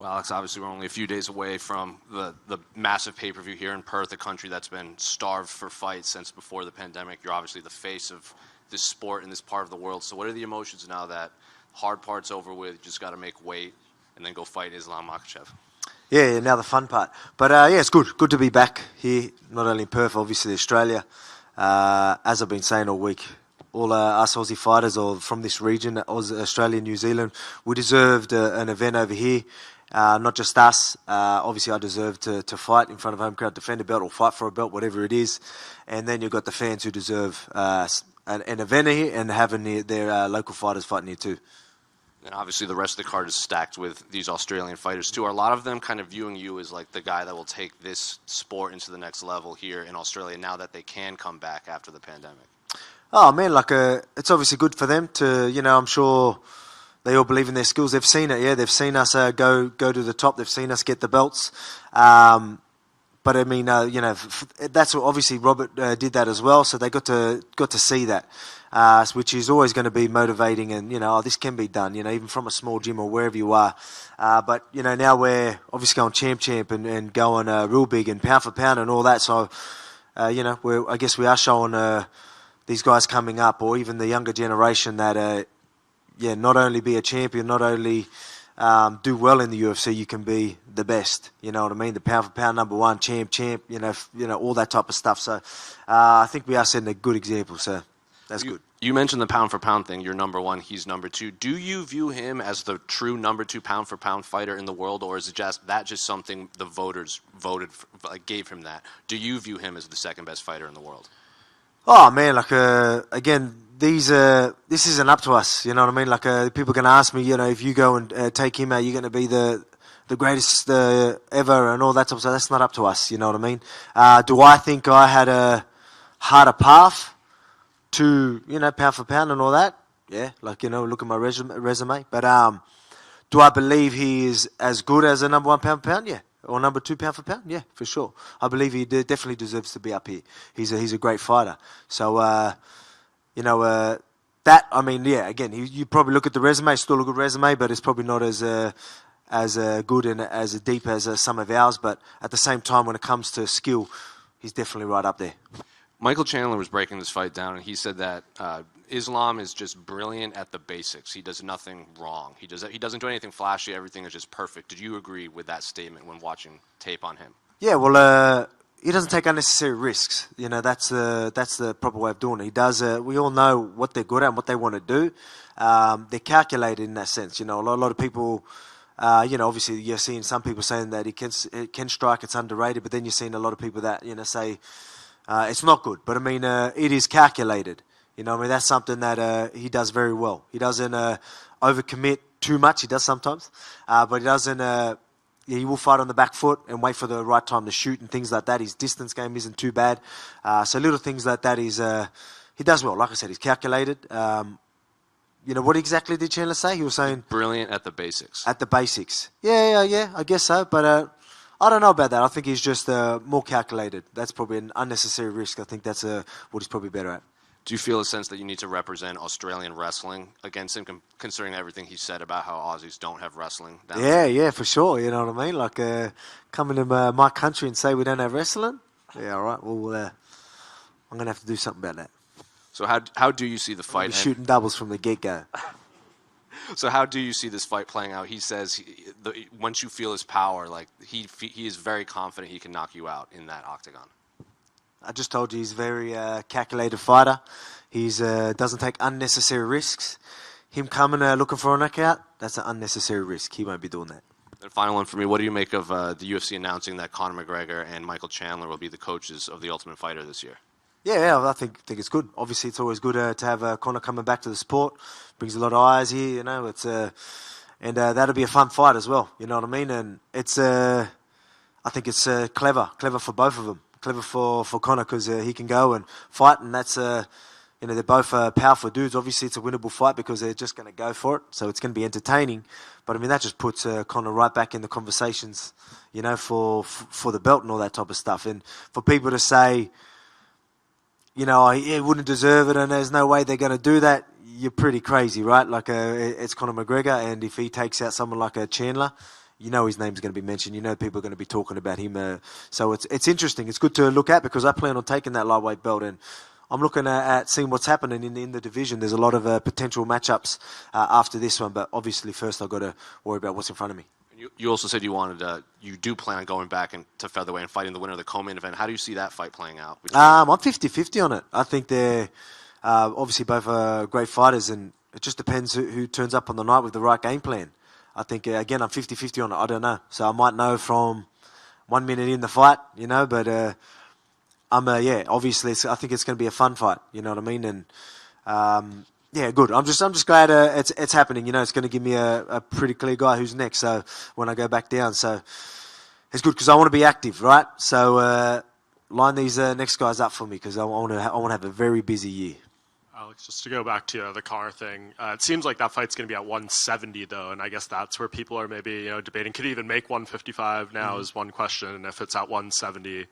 Well, Alex, obviously we're only a few days away from the massive pay-per-view here in Perth, a country that's been starved for fights since before the pandemic. You're obviously the face of this sport in this part of the world. So what are the emotions now that hard part's over with, you just got to make weight and then go fight Islam Makhachev? Yeah, now the fun part. But yeah, it's good. Good to be back here, not only in Perth, obviously Australia. As I've been saying all week, all us Aussie fighters or from this region, Australia, New Zealand, we deserved an event over here. Not just us. Obviously, I deserve to fight in front of home crowd, defend a belt or fight for a belt, whatever it is. And then you've got the fans who deserve an event here and having their local fighters fighting here too. And obviously the rest of the card is stacked with these Australian fighters too. Are a lot of them kind of viewing you as like the guy that will take this sport into the next level here in Australia now that they can come back after the pandemic? Oh man, it's obviously good for them to, I'm sure they all believe in their skills. They've seen it, yeah. They've seen us go to the top. They've seen us get the belts. But I mean, that's what, obviously Robert did that as well. So they got to see that, which is always going to be motivating. And this can be done. Even from a small gym or wherever you are. But now we're obviously going champ and going real big and pound for pound and all that. So I guess we are showing these guys coming up, or even the younger generation, that not only be a champion, not only do well in the UFC, you can be the best. You know what I mean? The pound for pound number one, champ, all that type of stuff. So I think we are setting a good example. So that's good. You mentioned the pound for pound thing. You're number one, he's number two. Do you view him as the true number two pound for pound fighter in the world, or is it just something the voters gave him that? Do you view him as the second best fighter in the world? Oh man, again, this isn't up to us. You know what I mean? People can ask me, if you go and take him out, you're going to be the greatest ever and all that type of stuff. That's not up to us. You know what I mean? Do I think I had a harder path to pound for pound and all that? Yeah, look at my resume. But do I believe he is as good as a number one pound for pound? Yeah. Or number two pound for pound? Yeah, for sure. I believe he definitely deserves to be up here. He's a great fighter. So, again, you probably look at the resume, it's still a good resume, but it's probably not as good and as deep as some of ours. But at the same time, when it comes to skill, he's definitely right up there. Michael Chandler was breaking this fight down, and he said that Islam is just brilliant at the basics. He does nothing wrong. He doesn't do anything flashy. Everything is just perfect. Did you agree with that statement when watching tape on him? Yeah, well, he doesn't take unnecessary risks. That's the proper way of doing it. He does. We all know what they're good at and what they want to do. They're calculated in that sense. A lot of people. Obviously you're seeing some people saying that he can strike. It's underrated, but then you're seeing a lot of people that say. It's not good, but I mean, it is calculated. That's something that he does very well. He doesn't overcommit too much. He does sometimes, but he doesn't. He will fight on the back foot and wait for the right time to shoot and things like that. His distance game isn't too bad. So little things like that he does well. Like I said, he's calculated. What exactly did Chandler say? He was saying brilliant at the basics. At the basics. Yeah. I guess so, but. I don't know about that. I think he's just more calculated. That's probably an unnecessary risk. I think that's what he's probably better at. Do you feel a sense that you need to represent Australian wrestling against him, considering everything he said about how Aussies don't have wrestling? Yeah, for sure. You know what I mean? Coming to my country and say we don't have wrestling? Yeah, all right. Well, I'm going to have to do something about that. So how do you see the fight? Shooting doubles from the get-go. So how do you see this fight playing out? He says once you feel his power, he is very confident he can knock you out in that octagon. I just told you he's a very calculated fighter. He doesn't take unnecessary risks. Him coming looking for a knockout, that's an unnecessary risk. He won't be doing that. And final one for me, what do you make of the UFC announcing that Conor McGregor and Michael Chandler will be the coaches of the Ultimate Fighter this year? Yeah, I think it's good. Obviously, it's always good to have Conor coming back to the sport. Brings a lot of eyes here, It's and that'll be a fun fight as well. You know what I mean? And it's I think it's clever for both of them. Clever for Conor because he can go and fight, and that's they're both powerful dudes. Obviously, it's a winnable fight because they're just going to go for it. So it's going to be entertaining. But I mean, that just puts Conor right back in the conversations, for the belt and all that type of stuff. And for people to say, he wouldn't deserve it and there's no way they're going to do that, you're pretty crazy, right? It's Conor McGregor, and if he takes out someone like a Chandler, you know his name's going to be mentioned. You know people are going to be talking about him. So it's interesting. It's good to look at because I plan on taking that lightweight belt, and I'm looking at seeing what's happening in the division. There's a lot of potential matchups after this one, but obviously first I've got to worry about what's in front of me. You also said you do plan on going back to featherweight and fighting the winner of the co-main event. How do you see that fight playing out? I'm 50-50 on it. I think they're obviously both great fighters, and it just depends who turns up on the night with the right game plan. I think, again, I'm 50-50 on it. I don't know. So I might know from 1 minute in the fight, but obviously I think it's going to be a fun fight, you know what I mean? And good. I'm just glad it's happening. It's going to give me a pretty clear guy who's next. So when I go back down, so it's good because I want to be active, right? So line these next guys up for me because I want to have a very busy year. Alex, just to go back to the Conor thing, it seems like that fight's going to be at 170 though, and I guess that's where people are maybe debating. Could he even make 155 now is one question, and if it's at 170,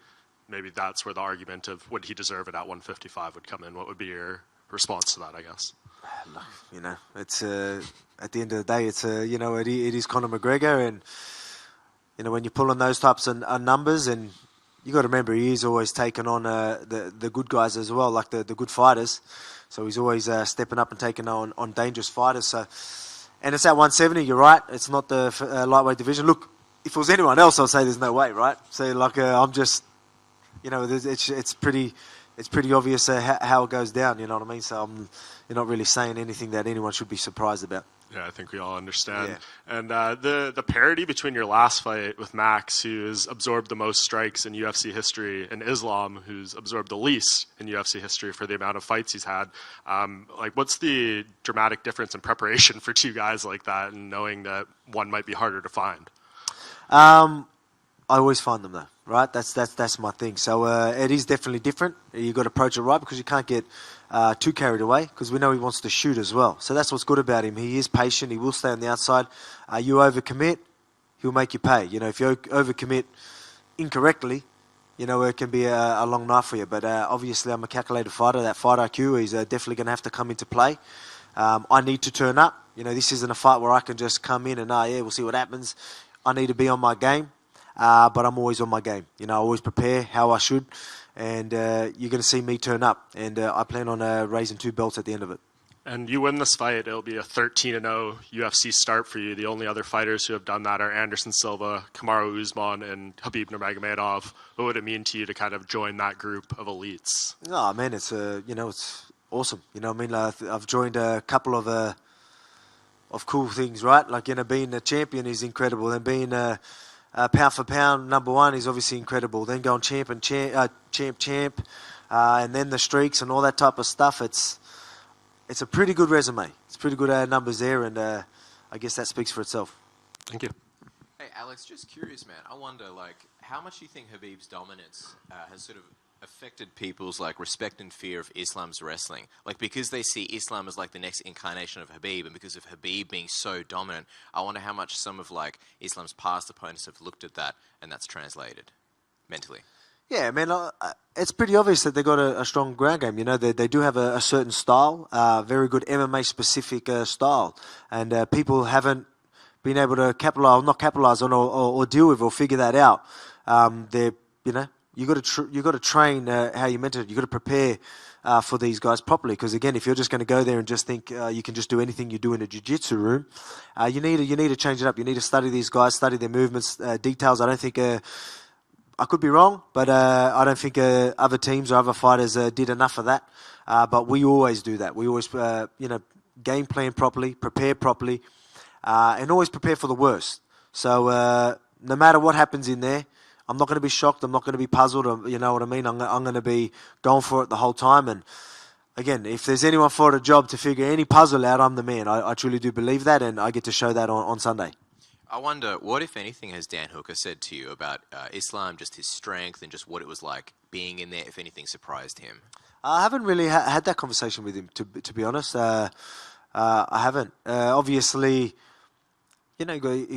maybe that's where the argument of would he deserve it at 155 would come in. What would be your response to that, I guess? It's at the end of the day, it's it is Conor McGregor, and when you pull on those types of numbers, and you got to remember he is always taking on the good guys as well, like the good fighters. So he's always stepping up and taking on dangerous fighters. So, and it's at 170. You're right. It's not the lightweight division. Look, if it was anyone else, I'd say there's no way, right? So I'm just, it's pretty obvious how it goes down. You know what I mean? So you're not really saying anything that anyone should be surprised about. Yeah, I think we all understand. Yeah. And the parity between your last fight with Max, who's absorbed the most strikes in UFC history, and Islam, who's absorbed the least in UFC history for the amount of fights he's had, what's the dramatic difference in preparation for two guys like that, and knowing that one might be harder to find? I always find them though, right? That's my thing. So it is definitely different. You got to approach it right because you can't get too carried away because we know he wants to shoot as well. So that's what's good about him. He is patient. He will stay on the outside. You overcommit, he'll make you pay. If you overcommit incorrectly, it can be a long night for you. But obviously, I'm a calculated fighter. That fight IQ is definitely going to have to come into play. I need to turn up. This isn't a fight where I can just come in and we'll see what happens. I need to be on my game. But I'm always on my game. I always prepare how I should, and you're going to see me turn up. And I plan on raising 2 belts at the end of it. And you win this fight, it'll be a 13-0 UFC start for you. The only other fighters who have done that are Anderson Silva, Kamaru Usman, and Khabib Nurmagomedov. What would it mean to you to kind of join that group of elites? Oh man, it's it's awesome. I've joined a couple of cool things, right? Like being a champion is incredible, and being pound for pound number one is obviously incredible. Then going champ, and then the streaks and all that type of stuff. It's a pretty good resume. It's pretty good numbers there, and I guess that speaks for itself. Thank you. Hey Alex, just curious, man. I wonder, how much do you think Khabib's dominance has sort of affected people's respect and fear of Islam's wrestling? Because they see Islam as the next incarnation of Khabib, and because of Khabib being so dominant, I wonder how much some of Islam's past opponents have looked at that, and that's translated mentally. Yeah, man, it's pretty obvious that they got a strong ground game. They do have a certain style, very good MMA specific style, and people haven't been able to not capitalize on or deal with or figure that out. You got to train how you meant it. You got to prepare for these guys properly. Because again, if you're just going to go there and just think you can just do anything you do in a jiu-jitsu room, you need to change it up. You need to study these guys, study their movements, details. I don't think I could be wrong, but I don't think other teams or other fighters did enough of that. But we always do that. We always game plan properly, prepare properly, and always prepare for the worst. So no matter what happens in there, I'm not going to be shocked. I'm not going to be puzzled. You know what I mean? I'm going to be going for it the whole time. And again, if there's anyone for a job to figure any puzzle out, I'm the man. I truly do believe that, and I get to show that on Sunday. I wonder, what, if anything, has Dan Hooker said to you about Islam, just his strength, and just what it was like being in there, if anything surprised him? I haven't really had that conversation with him, to be honest. I haven't. Obviously, he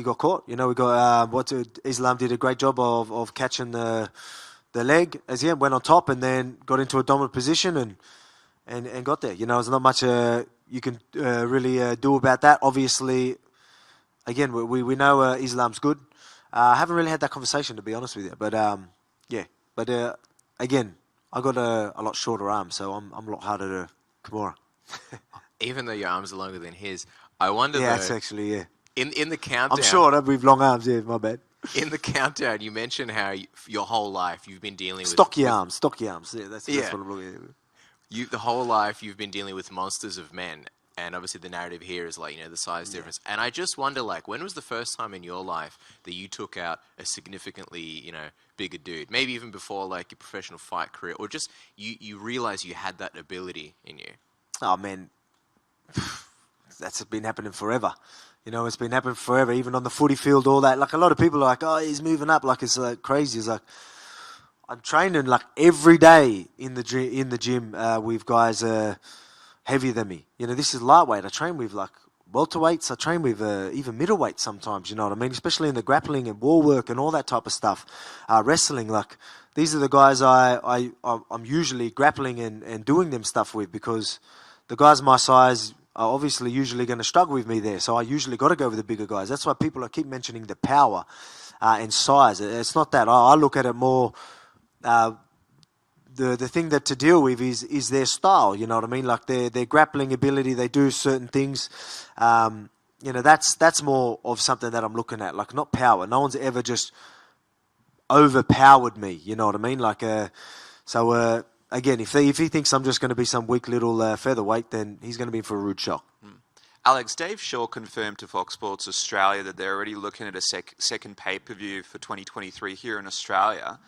got caught. We got Islam did a great job of catching the leg as he went on top and then got into a dominant position and got there. There's not much you can really do about that. Obviously, again, we know Islam's good. I haven't really had that conversation, to be honest with you. But yeah, but again, I got a lot shorter arms, so I'm a lot harder to Kimura. Even though your arms are longer than his, I wonder Yeah, though. that's actually yeah. In the countdown, I'm short with long arms. Yeah, my bad. in the countdown, you mentioned how your whole life you've been dealing with Stocky arms. Yeah, that's Yeah. what I'm looking at. the whole life you've been dealing with monsters of men, and obviously the narrative here is like the size difference. And I just wonder, like, when was the first time in your life that you took out a significantly bigger dude? Maybe even before like your professional fight career, or just you realize you had that ability in you. Oh man, that's been happening forever. It's been happening forever, even on the footy field, all that. Like, a lot of people are like, oh, he's moving up, like it's like crazy. It's like, I'm training like every day in the gym with guys heavier than me. This is lightweight. I train with like welterweights. I train with even middleweight sometimes, you know what I mean? Especially in the grappling and wall work and all that type of stuff. Wrestling, like, these are the guys I'm usually grappling and doing them stuff with, because the guys my size are obviously usually going to struggle with me there. So I usually got to go with the bigger guys. That's why people keep mentioning the power and size. It's not that. I look at it more, the thing that to deal with is their style, you know what I mean? Like their grappling ability, they do certain things. That's more of something that I'm looking at, like, not power. No one's ever just overpowered me, you know what I mean? Like, again, if he thinks I'm just going to be some weak little featherweight, then he's going to be in for a rude shock. Alex, Dave Shaw confirmed to Fox Sports Australia that they're already looking at a second pay-per-view for 2023 here in Australia.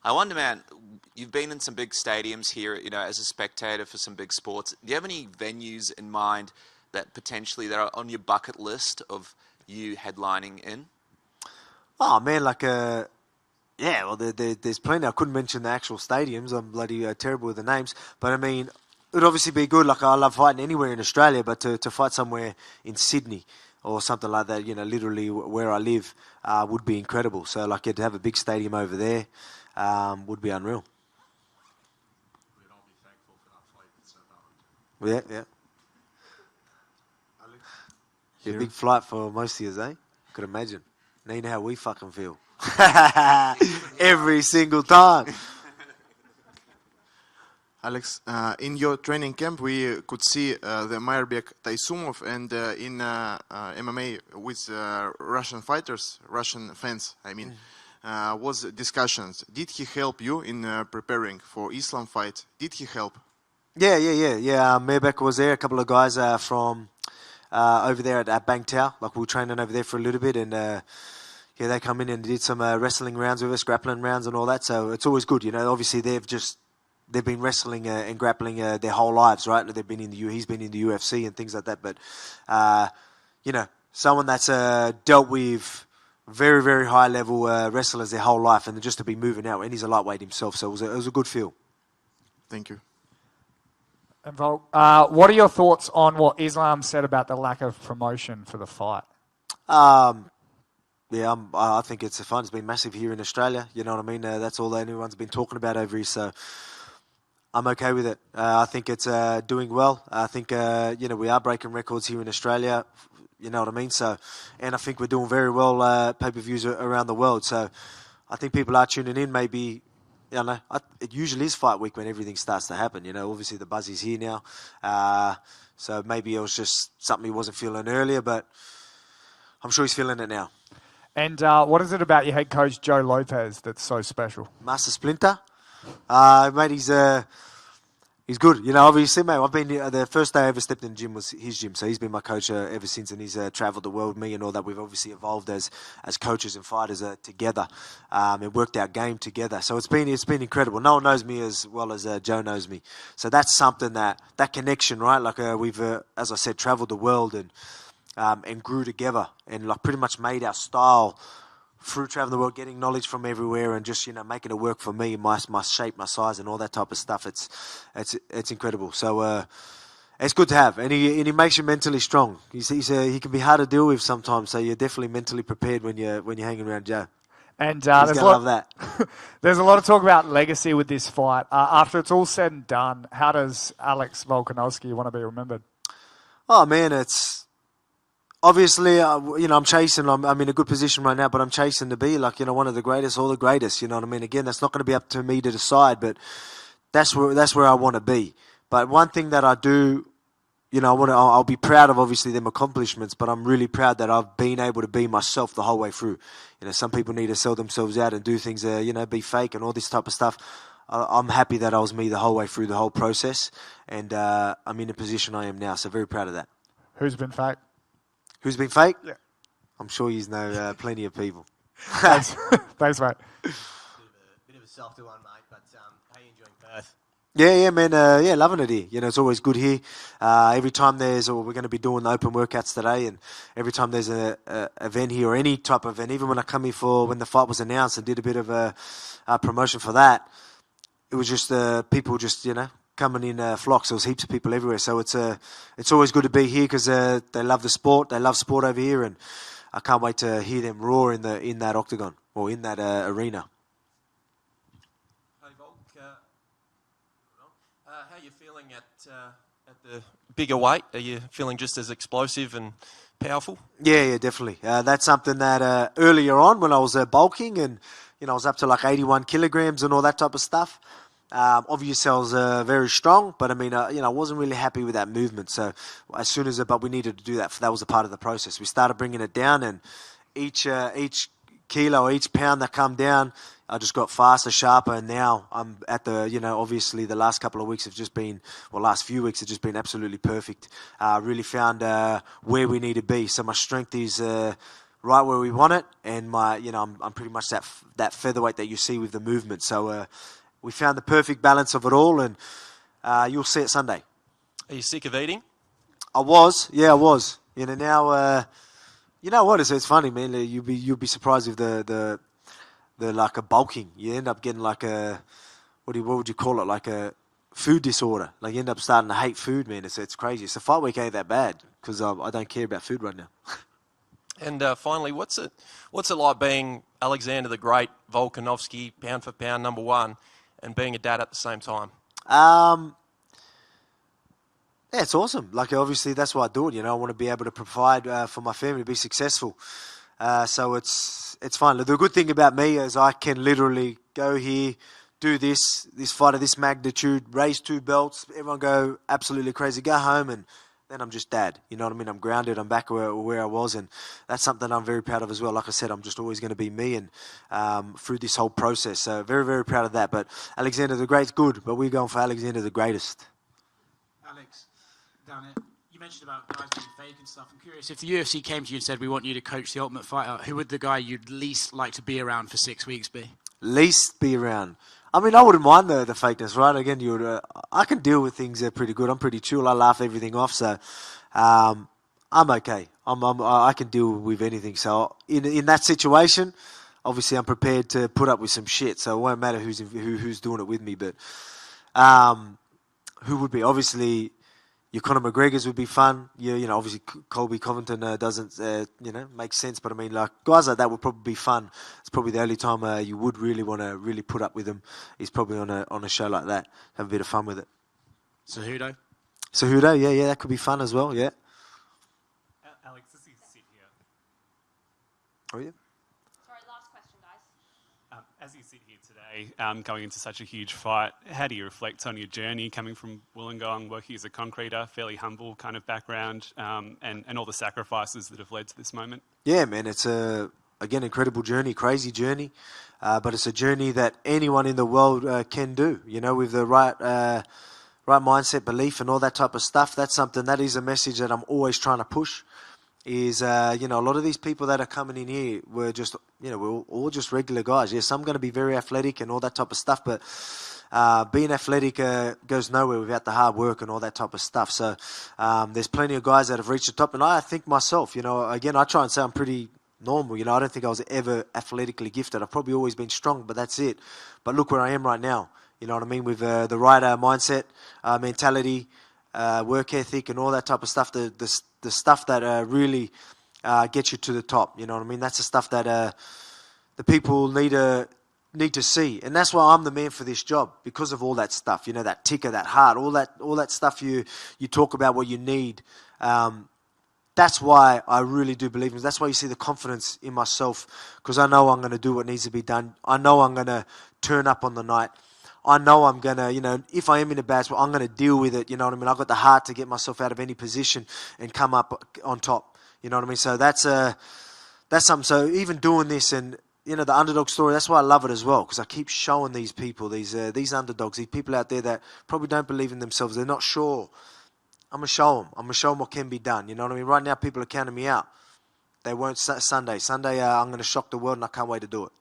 I wonder, man, you've been in some big stadiums here, as a spectator for some big sports. Do you have any venues in mind that potentially that are on your bucket list of you headlining in? Oh, man, like, yeah, well, there's plenty. I couldn't mention the actual stadiums. I'm bloody terrible with the names. But, I mean, it would obviously be good. Like, I love fighting anywhere in Australia, but to fight somewhere in Sydney or something like that, literally where I live, would be incredible. So, like, to have a big stadium over there would be unreal. We'd all be thankful for that flight in South Africa. Yeah. A big flight for most of you, eh? Could imagine. Now you know how we fucking feel. Every single time. Alex, in your training camp, we could see the Mairbek Taisumov, and in MMA with Russian fighters, Russian fans, I mean, was discussions. Did he help you in preparing for Islam fight? Did he help? Yeah. Mairbek was there. A couple of guys from over there at Bang Tao. Like, we were training over there for a little bit, and they come in and did some wrestling rounds with us, grappling rounds and all that. So it's always good, Obviously, they've been wrestling and grappling their whole lives, right? They've been he's been in the UFC and things like that. But someone that's dealt with very, very high level wrestlers their whole life, and just to be moving out, and he's a lightweight himself, so it was a good feel. Thank you. And Volk, what are your thoughts on what Islam said about the lack of promotion for the fight? Yeah, I think it's fun. It's been massive here in Australia. You know what I mean? That's all anyone's been talking about over here. So I'm okay with it. I think it's doing well. I think we are breaking records here in Australia. You know what I mean? So, and I think we're doing very well pay-per-views around the world. So I think people are tuning in. Maybe, it usually is fight week when everything starts to happen. Obviously the buzz is here now. So maybe it was just something he wasn't feeling earlier, but I'm sure he's feeling it now. And what is it about your head coach, Joe Lopez, that's so special? Master Splinter. Mate, he's good. Obviously, mate, I've been the first day I ever stepped in the gym was his gym. So he's been my coach ever since, and he's travelled the world with me and all that. We've obviously evolved as coaches and fighters together, and worked our game together. So it's been incredible. No one knows me as well as Joe knows me. So that's something that connection, right? Like we've, as I said, travelled the world and grew together, and like pretty much made our style through traveling the world, getting knowledge from everywhere, and just making it work for me, my shape, my size, and all that type of stuff. It's incredible. So it's good to have, and he makes you mentally strong. He can be hard to deal with sometimes, so you're definitely mentally prepared when you're hanging around Joe. And love that. There's a lot of talk about legacy with this fight. After it's all said and done, how does Alex Volkanovski want to be remembered? Oh man, obviously, I'm chasing. I'm in a good position right now, but I'm chasing to be like, one of the greatest or the greatest. You know what I mean? Again, that's not going to be up to me to decide, but that's where I want to be. But one thing that I do, I'll be proud of obviously them accomplishments, but I'm really proud that I've been able to be myself the whole way through. Some people need to sell themselves out and do things, be fake and all this type of stuff. I'm happy that I was me the whole way through the whole process, and I'm in the position I am now. So very proud of that. Who's been fake? Who's been fake? Yeah. I'm sure you know plenty of people. Thanks, thanks, mate. Bit of a softer one, mate, but how are you enjoying Perth? Yeah, man. Loving it here. It's always good here. Every time we're going to be doing the open workouts today, and every time there's a event here or any type of event, even when I come here when the fight was announced and did a bit of a promotion for that, it was just people just, coming in flocks. There was heaps of people everywhere. So it's always good to be here because they love the sport. They love sport over here, and I can't wait to hear them roar in that octagon or in that arena. Hey Volk, how are you feeling at the bigger weight? Are you feeling just as explosive and powerful? Yeah, definitely. That's something that earlier on when I was bulking and I was up to like 81 kilograms and all that type of stuff. Obviously, I was very strong, but I mean, I wasn't really happy with that movement. So as soon as but we needed to do that. That was a part of the process. We started bringing it down, and each kilo, each pound that come down, I just got faster, sharper, and now I'm at the, obviously the last couple of weeks have just been, last few weeks have just been absolutely perfect. Really found where we need to be. So my strength is right where we want it, and my, I'm pretty much that featherweight that you see with the movement. So we found the perfect balance of it all, and you'll see it Sunday. Are you sick of eating? I was. Now, you know what? It's funny, man. You'll be surprised with the like a bulking. You end up getting like a what would you call it? Like a food disorder. Like you end up starting to hate food, man. It's crazy. So fight week ain't that bad because I don't care about food right now. And finally, what's it like being Alexander the Great, Volkanovski, pound for pound #1, and being a dad at the same time? Yeah, it's awesome. Like, obviously, that's why I do it. I want to be able to provide for my family, be successful. So it's fine. The good thing about me is I can literally go here, do this fight of this magnitude, raise 2 belts, everyone go absolutely crazy, go home, and then I'm just dad. You know what I mean? I'm grounded. I'm back where I was, and that's something I'm very proud of as well. Like I said, I'm just always going to be me, and through this whole process. So very, very proud of that. But Alexander the Great's good, but we're going for Alexander the Greatest. Alex, down here, you mentioned about guys being fake and stuff. I'm curious, if the UFC came to you and said, we want you to coach the Ultimate Fighter, who would the guy you'd least like to be around for 6 weeks be? Least be around. I mean, I wouldn't mind the fakeness, right? Again, I can deal with things pretty good. I'm pretty chill. I laugh everything off, so I'm okay. I can deal with anything. So in that situation, obviously, I'm prepared to put up with some shit. So it won't matter who's doing it with me. But who would be? Obviously, your Conor McGregor's would be fun. Obviously Colby Covington doesn't, make sense. But I mean, like guys like that would probably be fun. It's probably the only time you would really want to really put up with them is probably on a show like that. Have a bit of fun with it. Cejudo, yeah, that could be fun as well. Yeah. Alex, this is sit here. Oh yeah. Sorry, last question, guys. As you sit here today, going into such a huge fight, how do you reflect on your journey coming from Wollongong, working as a concreter, fairly humble kind of background, and all the sacrifices that have led to this moment? Yeah, man, it's again, incredible journey, crazy journey, but it's a journey that anyone in the world can do, with the right mindset, belief, and all that type of stuff. That's something, that is a message that I'm always trying to push, is, a lot of these people that are coming in here were just, we're all just regular guys. Yes, I'm going to be very athletic and all that type of stuff, but being athletic goes nowhere without the hard work and all that type of stuff. So there's plenty of guys that have reached the top, and I think myself, again, I try and say I'm pretty normal. I don't think I was ever athletically gifted. I've probably always been strong, but that's it. But look where I am right now. You know what I mean? With the right mindset, mentality, work ethic, and all that type of stuff. The stuff that really gets you to the top. You know what I mean? That's the stuff that the people need to see, and that's why I'm the man for this job, because of all that stuff. That ticker, that heart, all that stuff you talk about, what you need. that's why I really do believe in it. That's why you see the confidence in myself, because I know I'm going to do what needs to be done. I know I'm going to turn up on the night. I know I'm going to, if I am in a bad spot, I'm going to deal with it. You know what I mean? I've got the heart to get myself out of any position and come up on top. You know what I mean? So that's something. So even doing this and, the underdog story, that's why I love it as well, because I keep showing these people, these underdogs, these people out there that probably don't believe in themselves. They're not sure. I'm going to show them. I'm going to show them what can be done. You know what I mean? Right now, people are counting me out. They won't Sunday. Sunday, I'm going to shock the world, and I can't wait to do it.